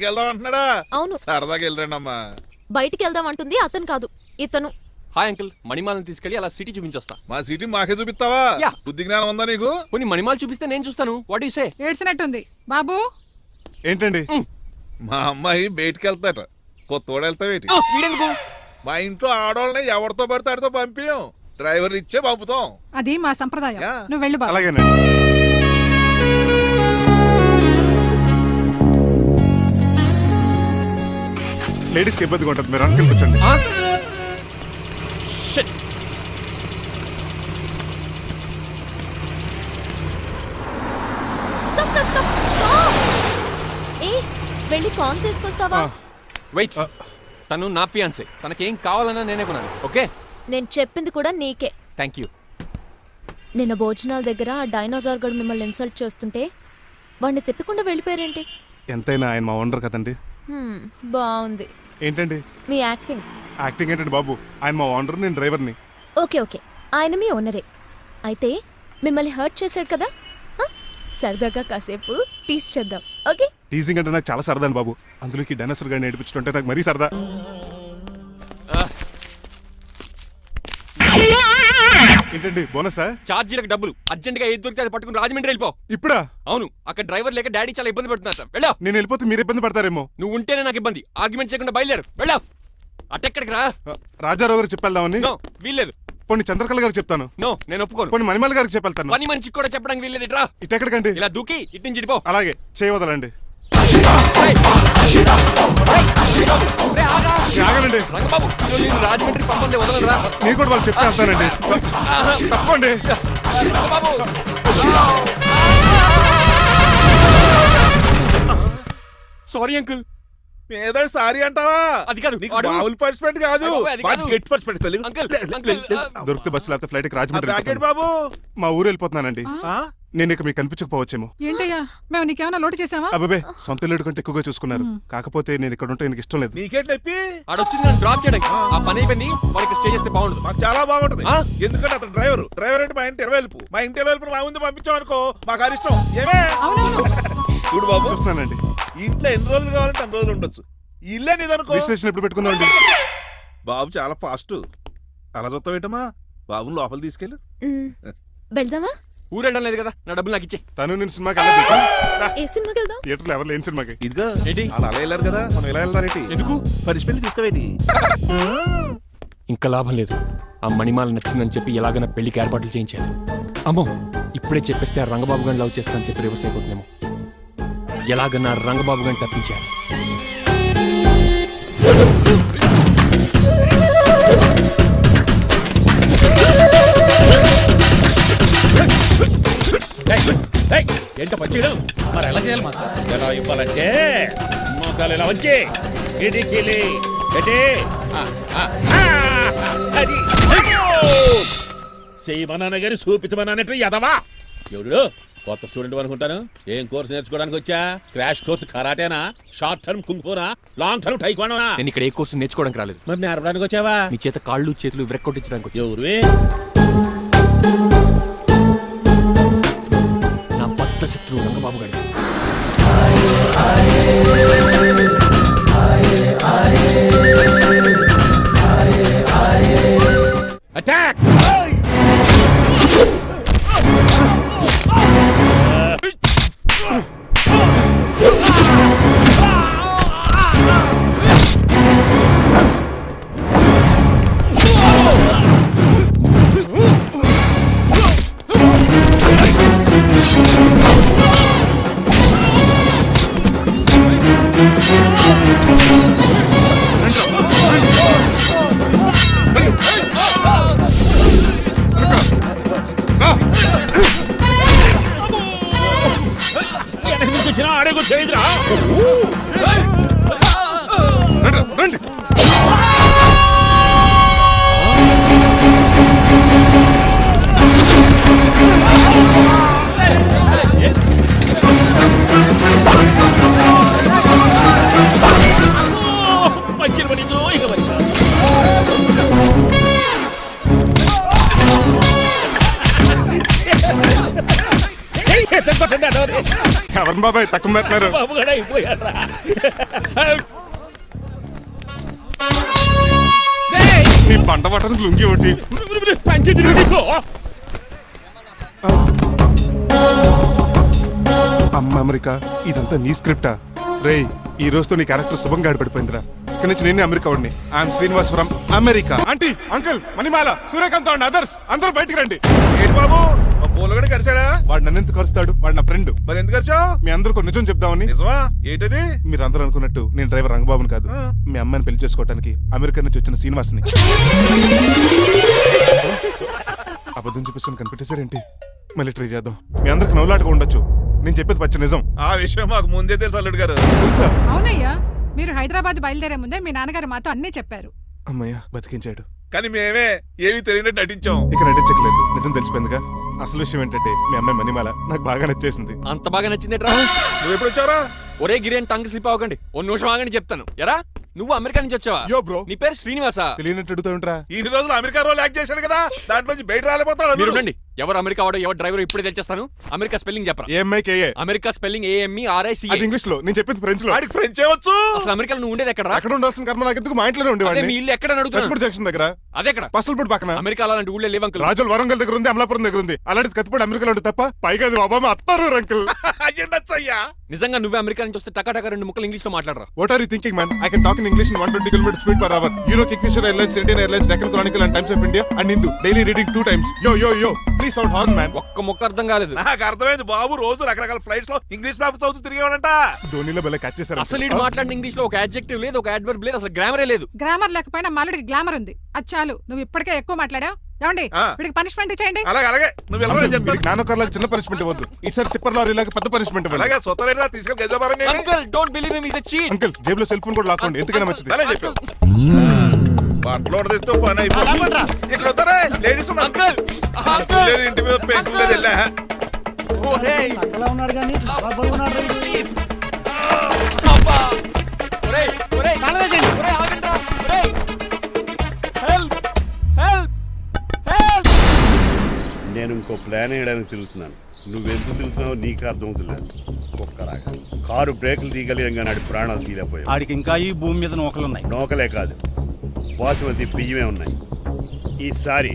బయటికి వెళ్దాం అంటున్నాడా? అవును. సరదాగా వెళ్ళరండి అమ్మా. బయటికి వెళ్దాం అంటుంది అతను కాదు, ఇతను. హాయ్ అంకుల్, మణిమాలను తీసుకెళ్లి అలా సిటీ చూపించొస్తా. మా సిటీ మాకే చూపిస్తావా? బుద్ధి జ్ఞానం ఉందా నీకు? కొన్ని మణిమాలు చూపిస్తే నేను చూస్తాను. What you say? ఏడ్చినట్టుంది బాబు. ఏంటండి? మా అమ్మాయి బయటికి వెళ్తాట. కొత్తోడు వెళ్తావేటి? వీడెందుకు? మా ఇంట్లో ఆడవాళ్ళని ఎవరితో పడితే ఆడితో పంపించం, డ్రైవర్ ఇచ్చే పంపుతాం. అది మా సంప్రదాయం. నువ్వు వెళ్ళు బాబు. అలాగేనండి. లేడీస్కి ఇబ్బందిగా ఉంటుంది, మీరు అనుకుని కూర్చోండి. Stop stop stop stop. ఏ వెళ్ళి పాన్ తీసుకొస్తావా? వెయిట్, తను నా ఫియాన్సే. తనకేం కావాలన్నా నేనే కొనాలి. ఓకే, నేను చెప్పింది కూడా నీకే. Thank you. నిన్న భోజనాల దగ్గర ఆ డైనోసార్ గడు మిమ్మల్ని ఇన్సల్ట్ చేస్తుంటే వాడిని తిప్పకుండా వెళ్ళిపోయారేంటి? ఎంతైనా ఆయన మా ఓనర్ కదండి. బాగుంది. ఏంటండి మీ యాక్టింగ్? యాక్టింగ్ ఏంటండి బాబు? ఆయన మా ఓనర్, నేను డ్రైవర్ని. ఓకే ఓకే, ఆయన మీ ఓనరే అయితే మిమ్మల్ని హర్ట్ చేశాడు కదా, సరదాగా కాసేపు టీస్ చేద్దాం. ఓకే? టీజింగ్ అంటే నాకు చాలా సరదా అండి బాబు. అందులోకి డైనోసార్ గారిని నేర్పించుకుంటే నాకు మరీ సరదా. ఏంటండి బోనసా? ఛార్జీలకు డబ్బులు అర్జెంట్ గా ఏది దొరికితే అది పట్టుకుని రాజమండ్రి వెళ్ళిపో. ఇప్పుడా? అవును, అక్కడ డ్రైవర్ లేక డాడీ చాలా ఇబ్బంది పడుతున్నారు. వెళ్ళావు. నేను వెళ్ళిపోతే మీరు ఇబ్బంది పడతారేమో. నువ్వు ఉంటేనే నాకు ఇబ్బంది. ఆర్గ్యుమెంట్ చేయకుండా బయలుదేరు. వెళ్ళావు. అటెక్కడికి రా. రాజారావు గారు చెప్పేద్దామని. నో, వీల్లేదు. పోనీ చంద్రకళ గారికి చెప్తాను. నో, నేను ఒప్పుకోను. పోనీ మణిమాల గారికి చెప్పేళ్తాను. పని మనిషికి కూడా చెప్పడానికి వీల్లేదు. ఇట్రా. ఇటెక్కడికండి? ఇలా దూకి ఇటు నుంచి ఇడిపో. అలాగే చేయవదలండి. ఆగనండి రంగబాబు, రాజమండ్రి పంపండి, వదలరా. నేను కూడా వాళ్ళు చెప్తే వెళ్తానండి. తప్పండి. Sorry uncle. ఏదో సారీ అంటావా? అది కాదు, మామూలు పనిష్మెంట్ కాదు, గట్టి పనిష్మెంట్. దొరికితే బస్సు లేకపోతే ఫ్లైట్ కి రాజమండ్రి బాబు. మా ఊరు వెళ్ళిపోతున్నానండి. నేను ఇక మీకు కనిపించకపోవచ్చేమో. ఏంటయ్యా, మేము నీకేమైనా లోటు చేసామా? అబ్బాబే, సొంత లేడు కంటే ఎక్కువగా చూసుకున్నారు. కాకపోతే నేను ఇక్కడ ఉంటే నాకు ఇష్టం లేదు. నీకేంటి నొప్పి? ఆడొచ్చింది నన్ను డ్రాప్ చేయడానికి. ఆ పని అయిపోయింది. వాళ్ళకి స్టే చేస్తే బాగుండదు. మాకు చాలా బాగుంటది. ఎందుకంటే అతను డ్రైవర్ అంటే మా ఇంటి వెళ్ళిపు. మా ఇంటి వెళ్ళిపు మా ముందు పంపించాం అనుకో, మాకు అది ఇష్టం. ఏమే చూడు బాబు, చూస్తున్నానండి. ఇంట్లో ఎన్ని రోజులు కావాలంటే అన్ని రోజులు ఉండొచ్చు. ఇల్లే నీదనుకో. రిజిస్ట్రేషన్ ఎప్పుడు పెట్టుకుందామండి? బాబు చాలా ఫాస్ట్. అలా చూస్తావేటమ్మా? బాబుని లోపల తీసుకెళ్ళు. వెళ్దామా? ఊరు వెళ్ళడం లేదు కదా, నా డబ్బులు నాకు ఇచ్చే. తను నేను సినిమాకి వెళ్ళదు. ఏ సినిమాకి వెళ్దాం? థియేటర్లో ఎవరు లేని సినిమాకి. ఇదిగో ఏంటి? అలా వెళ్ళారు కదా, మనం ఎలా వెళ్ళారేంటి? ఎందుకు? పనిష్మెంట్ తీసుకోవేటి? ఇంకా లాభం లేదు. ఆ మణిమాల నచ్చిందని చెప్పి ఎలాగైనా పెళ్లికి ఏర్పాట్లు చేయించాలి. అమ్మో, ఇప్పుడే చెప్పేస్తే ఆ రంగబాబు గారిని లవ్ చేస్తానని చెప్పి రివర్స్ అయిపోతుందేమో. ఎలాగన్నా రంగబాబు గారిని తప్పించాలి. ఏంటో పచ్చియడం మరి ఎలా చేయాలి మాస్టర్? ఎలా ఇవ్వాలంటే మోకాలు ఇలా వచ్చి కిటికీలి అది చేయమన్నాను గారి చూపించమన్నట్టు ఎదవా. ఎవడు కొత్త స్టూడెంట్ అనుకుంటాను. ఏం కోర్సు నేర్చుకోవడానికి వచ్చా? క్రాష్ కోర్సు కరాటేనా, షార్ట్ టర్మ్ కుంగ్ఫూనా, లాంగ్ టర్మ్ టైక్వాండోనా? నేను ఇక్కడ ఏ కోర్సు నేర్చుకోవడానికి రాలేదు. మరి నేర్పడానికి వచ్చావా? నీ చేత కాళ్ళు చేతులు విరక్కొట్టించడానికి వచ్చా. ఎవరువే? నా బద్ద శత్రువు రంగబాబు గారు. అటాక్! వరుణ్ బాబాయ్ తక్కువ మెత్తున్నారు. బాబు కూడా అయిపోయారా నీ పంట పట్టడం లుంగి ఒకటి. పంచాయతీ అమ్మ అమెరికా ఇదంతా నీ స్క్రిప్టా? రేయ్ ఈ రోజుతో నీ క్యారెక్టర్ శుభంగా ఆడిపడిపోయిందిరా. ఇక్కడి నుంచి నేనే అమెరికా వాడిని. I'm Srinivas from America. Aunty uncle Manimala Suryakant and others అందరూ బయటికి రండి. ఏంటి బాబు పూలగడ కలిసాడా? వాడు నన్ను ఎందుకు కరుస్తాడు? వాడు నా ఫ్రెండ్. మరి ఎందుకు కలిసావు? మీ అందరికీ ఒక నిజం చెప్దామని. నిజమా? ఏంటది? మీరు అందరూ అనుకున్నట్టు నేను డ్రైవర్ రంగబాబుని కాదు. మీ అమ్మాయిని పెళ్లి చేసుకోవడానికి అమెరికా నుంచి వచ్చిన శ్రీనివాస్ని. అబద్ధం చూపిస్తాను కనిపెట్టేశారేంటి? మళ్ళీ ట్రై చేద్దాం. మీ అందరికి నవ్వులాటగా ఉండొచ్చు. నేను చెప్పేది పచ్చి నిజం. ఆ విషయం మాకు ముందే తెలుసు అల్లుడు గారు. తెలుసా? అవునయ్యా, మీరు హైదరాబాద్ బయలుదేరే ముందే మీ నాన్నగారు మాతో అన్నీ చెప్పారు. అమ్మయ్య బతికించాడు. కానీ మేమే ఏమీ తెలియనట్టు నటించాం. ఇక నటించకలేదు, నిజం తెలిసిపోయిందిగా. అసలు విషయం ఏంటంటే మీ అమ్మాయి మణిమాల నాకు బాగా నచ్చేసింది. అంత బాగా నచ్చిందేట్రా? నువ్వు ఎప్పుడు వచ్చారా? ఒరే గిరియన్ టంగ్ స్లిప్ అవ్వకండి. ఓ నిమిషం ఆగండి చెప్తాను. ఎరా నువ్వు అమెరికా నుంచి వచ్చావా? యో బ్రో, నీ పేరు శ్రీనివాసా? తెలియనట్టు అడుగుతా ఉంటారా? ఇన్ని రోజులు అమెరికా రోల్ యాక్ట్ చేశాడు కదా, దాంట్లోంచి బయట రాలేపోతాడు. మీరు ఉండండి. ఎవరు అమెరికా వాడో ఎవరు డ్రైవర్ ఇప్పుడే తెలిచేస్తాను. అమెరికా స్పెల్లింగ్ చెప్పరా? ఏఎంఐకేఏ. America spelling AMERICA. అది ఇంగ్లీష్ లో, నేను చెప్పింది ఫ్రెంచ్ లో. వాడికి ఫ్రెంచ్ ఏవచ్చు. అసలు అమెరికాలో నువ్వు ఉండేది ఎక్కడ? అక్కడ ఉండాల్సిన కర్మ నాకు ఎందుకు? మా ఇంట్లోనే అదే ఉండేవాడిని. మీ ఇల్లు ఎక్కడ అడుగుతున్నాను? కత్తిపూడి జంక్షన్ దగ్గర. అదెక్కడ? పసలపూడి పక్కన. అమెరికా అలాంటి ఊళ్ళో లేవు అంకుల్. రాజుల వరంగల్ దగ్గర ఉంది, అమలాపురం దగ్గర ఉంది. అలాంటి కత్తిపూడి అమెరికాలో ఉంటుంది తప్ప. పైగా అది ఒబామా అత్తారు అంకుల్. అయ్యా నిజంగా నువ్వే అమెరికా నుంచి వస్తే టకా రెండు ముక్కలు ఇంగ్లీష్ లో మాట్లాడరా? What are you thinking, man? I can talk in English in 120 km speed per hour. You know Kingfisher Airlines, Indian Airlines, Deccan Chronicle and Times of India and Hindu. Daily reading 2 times. Yo. Please sound horn, man. ఒక్క ముక్క అర్థం కాలేదు. నాకు అర్థమైంది బాబు. రోజు రకరకాల flights లో English papers అవుతూ తిరిగేవాడంట. ధోనిలో బల క్యాచ్ చేశారు. అసలు ఇటు మాట్లాడిన ఇంగ్లీష్ లో ఒక అడ్జెక్టివ్ లేదు, ఒక అడ్వర్బ్ లేదు, అసలు గ్రామరే లేదు. గ్రామర్ లేకపోయినా మాలుడికి గ్లామర్ ఉంది. అది చాలు. నువ్వు ఇప్పటికే ఎక్కువ మాట్లాడావు. ఏమండి, వీడికి పనిష్మెంట్ ఇచ్చేయండి. అలాగే నువ్వు ఎలా చెప్తాను. నానొకర్లకు చిన్న పనిష్మెంట్ ఇవ్వద్దు. ఈసారి టిప్పర్ లారీలాగా పెద్ద పనిష్మెంట్ ఇవ్వండి. అలాగే సొత్తరేనా తీసుకెళ్ళి గజాబారని. Uncle don't believe him, he is a cheat. Uncle జేబులో సెల్ ఫోన్ కూడా లాక్కోండి, ఎందుకైనా మంచిది. అలా చెప్పావు. బట్టలు తెస్తూ పని అయిపోయింది. ఇక్కడ వస్తారా లేడీస్ అంకుల్ లేదు, ఇంటి మీద పెంకులు లేదు. వెళ్ళా ఒరేయ్ అలా ఉన్నాడు కానీ బాగున్నాడు. ప్లీజ్ అబ్బా ఒరేయ్ కాలవేసేయండి. ఒరేయ్ ఆగండ్రా. ఒరేయ్ హెల్ప్ హెల్ప్ హెల్ప్. నేను ఇంకో ప్లాన్ వేయడానికి తిరుగుతున్నాను. నువ్వెందుకు తిరుగుతున్నావు నీకు అర్థమవుతులేదు. ఒక్కలాగా కారు బ్రేకులు తీయగలిగాం, నాడి ప్రాణాలు తీయలేకపోయావు. ఆడికి ఇంకా ఈ భూమి మీద నూకలున్నాయి. నోకలే కాదు, బాసుమతి బియ్యమే ఉన్నాయి. ఈసారి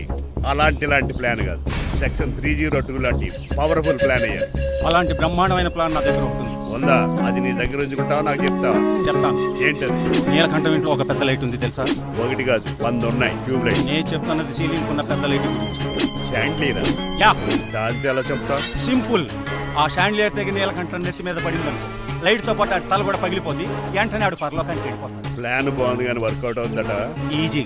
ఇలాంటి ప్లాన్ కాదు, సెక్షన్ 302 లాంటి పవర్ఫుల్ ప్లాన్ అయ్యారు. అలాంటి బ్రహ్మాండమైన ప్లాన్ నా దగ్గర ఉంటుంది. ఉందా? అది నీ దగ్గర ఉంచుకుంటావా నాకు చెప్తావా? చెప్తాను. ఏంటది? నీలకంఠం ఇంట్లో ఒక పెద్ద లైట్ ఉంది తెలుసా? ఒకటి కాదు 100 ఉన్నాయి ట్యూబ్ లైట్. నేను చెప్తున్నది సీలింగ్ ఉన్న పెద్ద లైట్ గురించి. శాండ్లీరా? యా, దాంతో ఎలా చెప్తా? సింపుల్. ఆ షాండ్లియర్ తెగి నీలకంఠం నెత్తి మీద పడిందనుకో, లైట్ తో పాటు ఆడి తల కూడా పగిలిపోద్ది. వెంటనే ఆడు పరలోకానికి వెళ్ళిపోతాడు. ప్లాన్ బాగుంది కానీ వర్కౌట్ అవుతుందట. ఈజీ.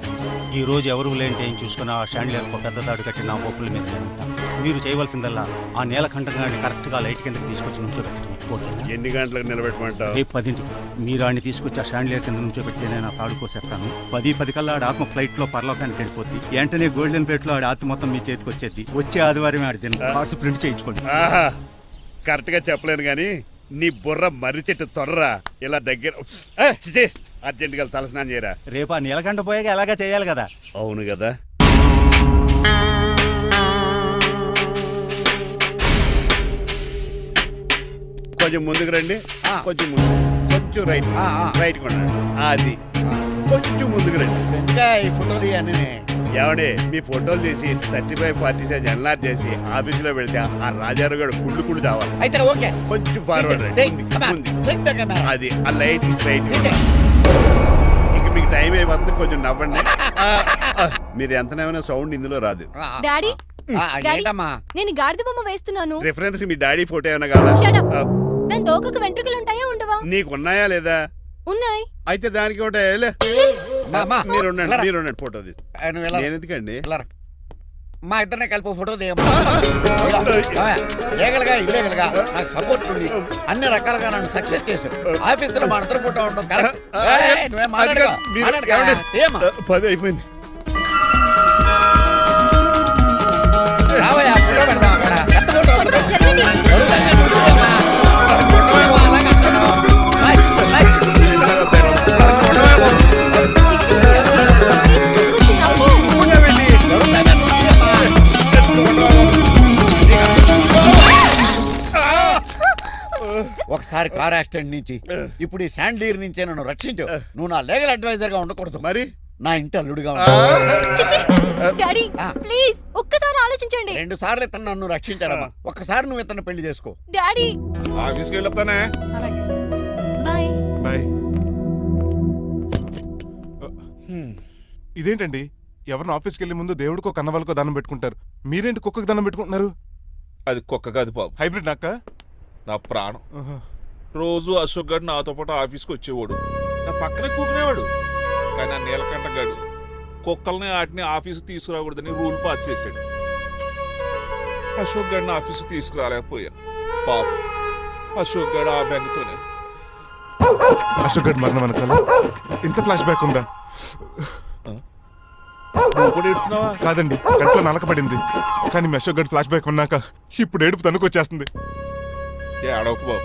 ఈ రోజు ఎవరు లేని టైం చూసుకుని ఆ షాండ్లియర్ పెద్ద తాడు కట్టి నా ఒప్పుల మీద ఉంటా. మీరు చేయవలసిందల్లా ఆ నీలకంఠం గారిని కరెక్ట్ గా లైట్ కిందకి తీసుకొచ్చి నుంచోబెట్టి. ఎన్ని గంటలకు నిలబెట్టమంటావు? రేపు 10ంటికి మీరు ఆడిని తీసుకొచ్చి ఆ షాండ్లియర్ కింద నుంచోబెట్టి నేను ఆ తాడు కోసేస్తాను. 10 కల్లా ఆడ ఆత్మ ఫ్లైట్ లో పరలోకానికి వెళ్ళిపోద్ది. వెంటనే గోల్డెన్ ప్లేట్ లో ఆడి ఆత్మ మొత్తం మీ చేతికి వచ్చేది. వచ్చే ఆదివారం ఆడి కార్డ్స్ ప్రింట్ చేయించుకోండి. ఆహా, కరెక్ట్ గా చెప్పలేను కానీ నీ బుర్ర మర్రి చెట్టు తొర్రా. ఇలా దగ్గర అర్జెంట్ గా తలస్నానం చేయరా. రేపు ఆ నీలకంఠ పోయాక ఎలాగా చేయాలి కదా. అవును కదా. కొంచెం ముందుకు రండి. కొంచెం ముందు, కొంచెం రైట్, రైట్ కొనండి. అది కొంచెం ముందుకు రండి. ఈ ఫోటోలు ఇవన్నీ ఏమండి మీ ఫోటోలు తీసి 35-40 సైజ్ ఎన్లార్ చేసి ఆఫీసులో పెడితే ఆ రాజారావు గారు కుళ్ళు చావాలి. అయితే ఓకే. కొంచెం ఫార్వర్డ్ రండి. అది ఆ లైట్ స్ట్రైట్. ఇక మీకు టైం అయిపోతుంది, కొంచెం నవ్వండి. మీరు ఎంతనేమైనా సౌండ్ ఇందులో రాదు. డాడీ ఏంటమ్మా? నేను గాడిద బొమ్మ వేస్తున్నాను. రిఫరెన్స్ మీ డాడీ ఫోటో ఏమైనా కావాలా? Shut up. దాని తోకకు వెంట్రుకలు ఉంటాయా ఉండవా? నీకు ఉన్నాయా లేదా? ఉన్నాయి. అయితే దానికి ఒకటే మీరు ఉండండి ఫోటో తీసి. నేను ఎందుకండి? మా ఇద్దరిని కలిపి ఫోటో లీగల్గా ఇల్లీగల్గా నాకు సపోర్ట్ ఉంది. అన్ని రకాలుగా నన్ను సక్సెస్ చేశారు. ఆఫీసులో మా ఇద్దరు ఫోటో ఉండడం కరెక్ట్. పది అయిపోయింది. రావయ్యా ఫోటో పెడదాం అక్కడ. ఎంత ఫోటో పెడదాం? కొంచెం నవ్వు. ఒకసారి కార్ యాక్సిడెంట్ నుంచి ఇప్పుడు ఈ శాండ్లీర్ నుంచే నన్ను రక్షించు. నువ్వు నా లీగల్ అడ్వైజర్ గా ఉండకూడదు, మరి నా ఇంటి అల్లుడిగా చిచి డాడీ ప్లీజ్ ఒక్కసారి ఆలోచించండి. 2 సార్లు ఇతను నన్ను రక్షించాడమ్మా. ఒక్కసారి నువ్వు ఇతను పెళ్లి చేసుకో. డాడీ ఆఫీస్కి వెళ్ళొస్తానే. అలాగే. బాయ్. బాయ్. ఇదేంటండి, ఎవరిని ఆఫీస్కి వెళ్ళే ముందు దేవుడికో కన్నవాళ్ళకో దండం పెట్టుకుంటారు, మీరేంటి కుక్కకి దండం పెట్టుకుంటున్నారు? అది కుక్క కాదు బాబు, హైబ్రిడ్ నాక్క. నా ప్రాణం. రోజు అశోక్ గడు నాతో పాటు ఆఫీస్కి వచ్చేవాడు, నా పక్కనే కూకునేవాడు. కానీ ఆ నీలకంఠ గడు కుక్కల్ని వాటిని ఆఫీస్కి తీసుకురాకూడదని రూల్ పాస్ చేశాడు. అశోక్ గడిని ఆఫీస్కి తీసుకురాలేకపోయా. పాపం అశోక్ గడు ఆ బెంగతోనే. అశోక్ గడ్ మరణం వెనకాల ఇంత ఫ్లాష్ బ్యాక్ ఉందా? నువ్వు కూడా ఎడుతున్నావా? కాదండి, కంట్లో నలకపడింది. కానీ మీ అశోక్ గడ్ ఫ్లాష్ బ్యాక్ ఉన్నాక ఇప్పుడు ఏడుపు తనుకొచ్చేస్తుంది. ఏడవకు బాబు.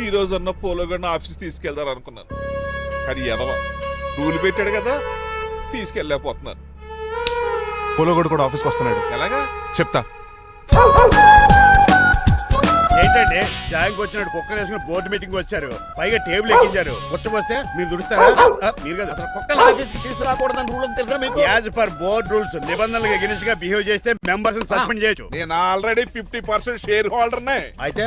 ఈ రోజు అన్న పోలో గడిని ఆఫీస్ తీసుకెళ్దాం అనుకున్నాను, కానీ ఎదవ రూల్ పెట్టాడు కదా, తీసుకెళ్ళలేకపోతున్నాను. పోలోగోడు కూడా ఆఫీస్కి వస్తున్నాడు. ఎలాగా చెప్తా. ఏంటంటే జాయింగ్ వచ్చినట్టు కుక్కర్ వేసుకుని బోర్డు మీటింగ్ వచ్చారు, పైగా టేబుల్ ఎక్కించారు. వస్తే మీరు దుడుస్తారా? మీరు కదా అసలు కుక్కలు ఆఫీస్కి తీసుకురాకూడదని రూల్ తెలుసా మీకు? యాజ్ పర్ బోర్డ్ రూల్స్ నిబంధనలకు ఎగనిస్ట్ గా బిహేవ్ చేస్తే మెంబర్స్ సస్పెండ్ చేయొచ్చు. నేను ఆల్రెడీ 50% షేర్ హోల్డర్నే. అయితే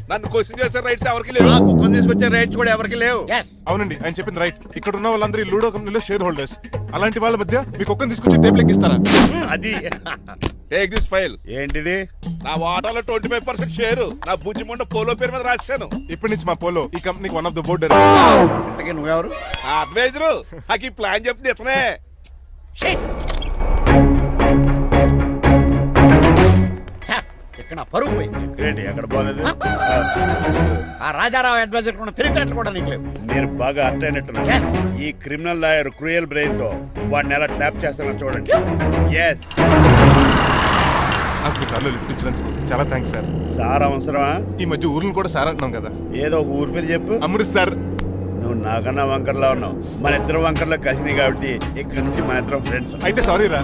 నన్ను క్వశ్చన్ చేసే రైట్స్ ఎవరికి లేవు. ఆ కుక్కను తీసుకొచ్చే రైట్స్ కూడా ఎవరికి లేవు. Yes. అవునండి, ఆయన చెప్పింది రైట్. ఇక్కడ ఉన్న వాళ్ళందరూ ఈ లూడో కంపెనీలో షేర్ హోల్డర్స్. అలాంటి వాళ్ళ మధ్య మీకు ఒక్కని తీసుకొచ్చి టేబుల్ ఎక్కిస్తారా? అది టేక్ దిస్ ఫైల్. ఏంటిది? నా వాటాలో 25% షేరు నా బుజ్జిముండ పోలో పేరు మీద రాశాను. ఇప్పటి నుంచి మా పోలో ఈ కంపెనీకి వన్ ఆఫ్ ద బోర్డ్. ఇంతకీ నువ్వెవరు? ఆ అడ్వైజరు నాకు ఈ ప్లాన్ చెప్పింది ఇతనే. ఇక్కడ నా పరుగు పోయింది. ఏంటి ఎక్కడ పోలేదు? ఆ రాజారావు అడ్వైజర్ కూడా తెలియటట్లు కూడా నీకు లేవు. మీరు బాగా అర్థం అయినట్టున్నారు. Yes. ఈ క్రిమినల్ లాయర్ క్రూయల్ బ్రెయిన్ తో వాడిని ఎలా ట్యాప్ చేస్తానో చూడండి. ఎస్. నాకు మీ కార్లో లిఫ్ట్ ఇచ్చినందుకు చాలా థ్యాంక్స్ సార్. సార్ అవసరమా? ఈ మధ్య ఊర్లను కూడా సార్ అంటున్నాం కదా. ఏదో ఒక ఊరి పేరు చెప్పు. అమృత్సర్. నువ్వు నాకన్నా వంకర్లా ఉన్నావు. మన ఇద్దరు వంకర్లో కలిసినాయి కాబట్టి ఇక్కడ నుంచి మన ఇద్దరం ఫ్రెండ్స్. అయితే సారీ రా.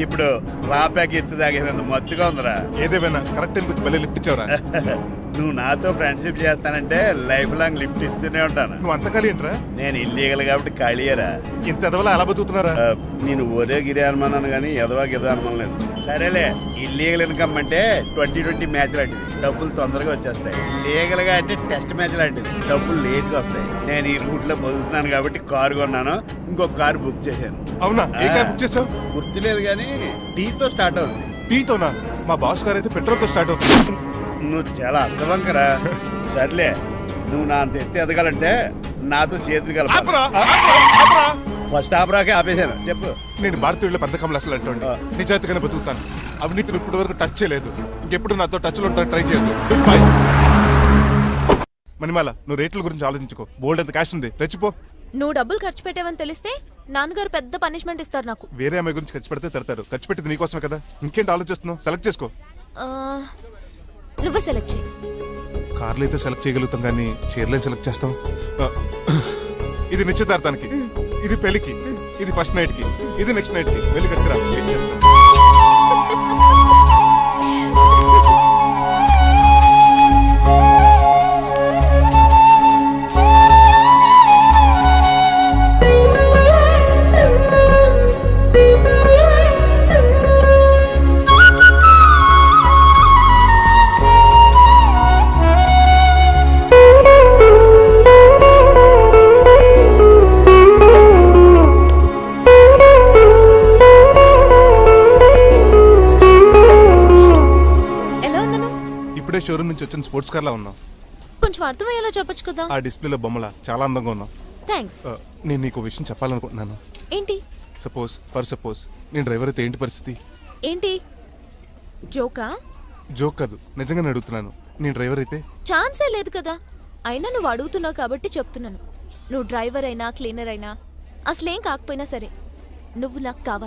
ఇప్పుడు రాపాకి ఎత్తు తాగేదంత మత్తుగా ఉందిరా. ఏదేమైనా కరెక్ట్ టైంకి వచ్చి మళ్ళీ లిఫ్ట్ ఇచ్చావురా. నువ్వు నాతో ఫ్రెండ్షిప్ చేస్తానంటే లైఫ్ లాంగ్ లిఫ్ట్ ఇస్తూనే ఉంటాను. నువ్వు అంత ఖాళీ ఏంట్రా? నేను ఇల్లీగల్ కాబట్టి ఖాళీయరా. ఇంత ఎదవలా ఎలా బతుకుతున్నారా? నేను ఒరే గిరి అనుమానాను కానీ ఎదవా గిదా అనుమానం లేదు. సరేలే, ఇల్లీగల్ ఇన్కమ్ అంటే 2020 మ్యాచ్ లాంటిది, డబ్బులు తొందరగా వచ్చేస్తాయి. లీగల్ గా అంటే టెస్ట్ మ్యాచ్ లాంటిది, డబ్బులు లేట్ గా వస్తాయి. నేను ఈ రూట్ లో బతుకుతున్నాను కాబట్టి కారు కొన్నాను, ఇంకొక కారు బుక్ చేశాను. అవునా? ఏ కార్ బుక్ చేసావు? గుర్తులేదు కానీ టీతో స్టార్ట్ అవుతుంది. టీతోనా? మా బాస్ గారు అయితే పెట్రోల్ తో స్టార్ట్ అవుతుంది. నువ్వు చాలా అష్టవంకరా. సర్లే, నువ్వు నా అంత ఎత్తి ఎదగాలంటే నాతో చేతులు ఆపురా, కలపాలి. ఆపురా, ఆపురా. ఫస్ట్ ఆపరాకే ఆపేశాను. చెప్పు. నేను భారతీయుల పెద్ద కమలు అసలు అంటోండి. నిజాయితీగానే బతుకుతాను. అవినీతిని ఇప్పటి వరకు టచ్ చేయలేదు. ఇంకెప్పుడు నాతో టచ్ లో ట్రై చేయొద్దు. బాయ్. మణిమాల, నువ్వు రేట్ల గురించి ఆలోచించుకో. బోల్డ్ అంత క్యాష్ ఉంది, రెచ్చిపో. నువ్వు డబ్బులు ఖర్చు పెట్టావని తెలిస్తే నాన్నగారు పెద్ద పనిష్మెంట్ ఇస్తారు నాకు. వేరే అమ్మాయి గురించి ఖర్చు పెడితే తడతారు. ఖర్చు పెట్టింది నీకోసమే కదా. ఇంకేంటి ఆలోచిస్తున్నావు? సెలెక్ట్ చేసుకో. ఆ, నువ్వే సెలెక్ట్ చేయి. కార్లు అయితే సెలెక్ట్ చేయగలుగుతాం కానీ చీరలేం సెలెక్ట్ చేస్తాం. ఇది నిశ్చితార్థానికి, ఇది పెళ్లికి, ఇది ఫస్ట్ నైట్ కి, ఇది నెక్స్ట్ నైట్ కి. వెళ్ళి కట్టుకురా. ఏం చేస్తాం? షోరూమ్ నుంచి వచ్చిన స్పోర్ట్స్ కార్ లా ఉన్నాం. కొంచెం అర్థమయ్యేలా చెప్పొచ్చు కదా. ఆ డిస్ప్లేలో బొమ్మలా చాలా అందంగా ఉన్నాం. థ్యాంక్స్. నేను నీకు విషయం చెప్పాలనుకుంటున్నాను. ఏంటి? సపోజ్ నేను డ్రైవర్ అయితే ఏంటి పరిస్థితి? ఏంటి జోకా? జోక్ కాదు, నిజంగానే అడుగుతున్నాను. నేను డ్రైవర్ అయితే? ఛాన్సే లేదు కదా. అయినా నువ్వు అడుగుతున్నావు కాబట్టి చెప్తున్నాను. నువ్వు డ్రైవర్ అయినా క్లీనర్ అయినా అసలేం కాకపోయినా సరే నువ్వు నాకు కావాలి.